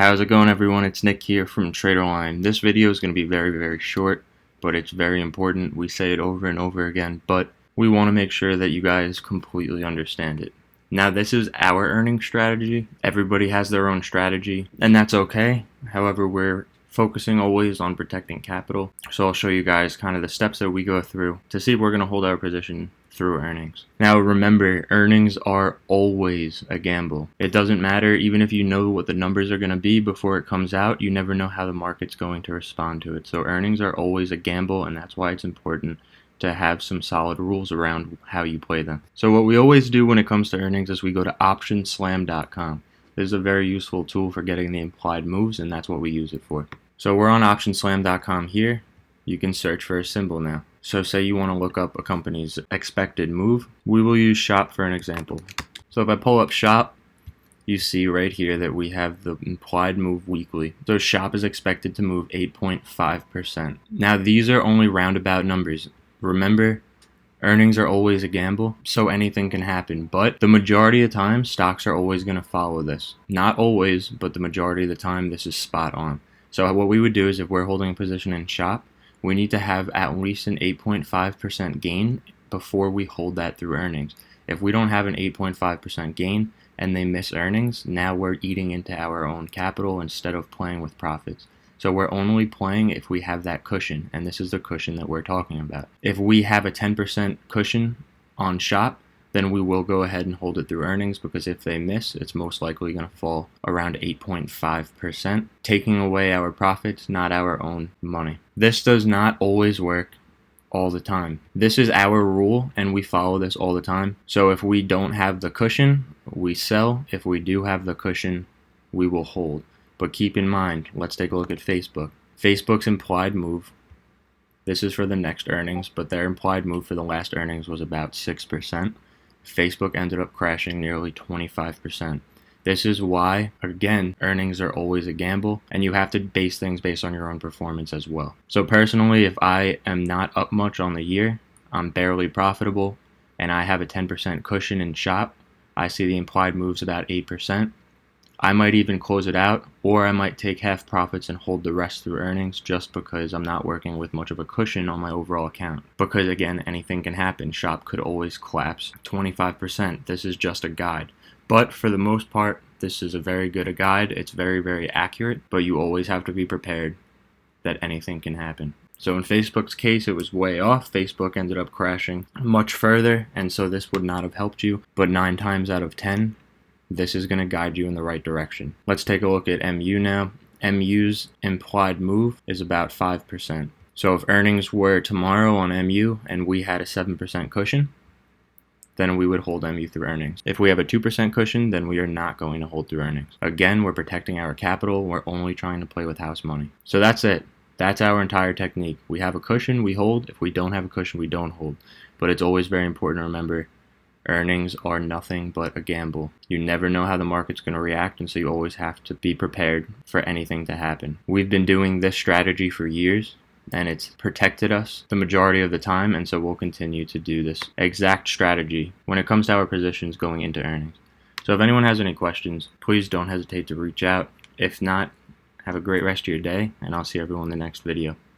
How's it going, everyone? It's Nick here from TraderLine. This video is going to be very short, but it's very important. We say it over and over again, but we want to make sure that you guys completely understand it. Now, this is our earning strategy. Everybody has their own strategy, and that's okay. However, we're focusing always on protecting capital. So I'll show you guys kind of the steps that we go through to see if we're going to hold our position through earnings. Now remember, earnings are always a gamble. It doesn't matter, even if you know what the numbers are going to be before it comes out, you never know how the market's going to respond to it. So earnings are always a gamble, and that's why it's important to have some solid rules around how you play them. So what we always do when it comes to earnings is we go to optionslam.com. This is a very useful tool for getting the implied moves, and that's what we use it for. So we're on optionslam.com here. You can search for a symbol now. So say you want to look up a company's expected move. We will use SHOP for an example. So if I pull up SHOP, you see right here that we have the implied move weekly. So SHOP is expected to move 8.5%. Now these are only roundabout numbers. Remember, earnings are always a gamble, so anything can happen. But the majority of the time, stocks are always going to follow this. Not always, but the majority of the time, this is spot on. So what we would do is if we're holding a position in SHOP, we need to have at least an 8.5% gain before we hold that through earnings. If we don't have an 8.5% gain and they miss earnings, now we're eating into our own capital instead of playing with profits. So we're only playing if we have that cushion, and this is the cushion that we're talking about. If we have a 10% cushion on SHOP, then we will go ahead and hold it through earnings, because if they miss, it's most likely going to fall around 8.5%, taking away our profits, not our own money. This does not always work all the time. This is our rule, and we follow this all the time. So if we don't have the cushion, we sell. If we do have the cushion, we will hold. But keep in mind, let's take a look at Facebook. Facebook's implied move, this is for the next earnings, but their implied move for the last earnings was about 6%. Facebook ended up crashing nearly 25%. This is why, again, earnings are always a gamble, and you have to base things based on your own performance as well. So personally, if I am not up much on the year, I'm barely profitable, and I have a 10% cushion in SHOP, I see the implied moves about 8%. I might even close it out, or I might take half profits and hold the rest through earnings, just because I'm not working with much of a cushion on my overall account. Because again, anything can happen. SHOP could always collapse 25%. This is just a guide. But for the most part, this is a very good guide. It's very accurate, but you always have to be prepared that anything can happen. So in Facebook's case, it was way off. Facebook ended up crashing much further, and so this would not have helped you. But 9 times out of 10, this is going to guide you in the right direction. Let's take a look at MU now. MU's implied move is about 5%. So if earnings were tomorrow on MU and we had a 7% cushion, then we would hold MU through earnings. If we have a 2% cushion, then we are not going to hold through earnings. Again, we're protecting our capital. We're only trying to play with house money. So that's it. That's our entire technique. We have a cushion, we hold. If we don't have a cushion, we don't hold. But it's always very important to remember, earnings are nothing but a gamble. You never know how the market's going to react, and so you always have to be prepared for anything to happen. We've been doing this strategy for years, and it's protected us the majority of the time, and so we'll continue to do this exact strategy when it comes to our positions going into earnings. So if anyone has any questions, please don't hesitate to reach out. If not, have a great rest of your day, and I'll see everyone in the next video.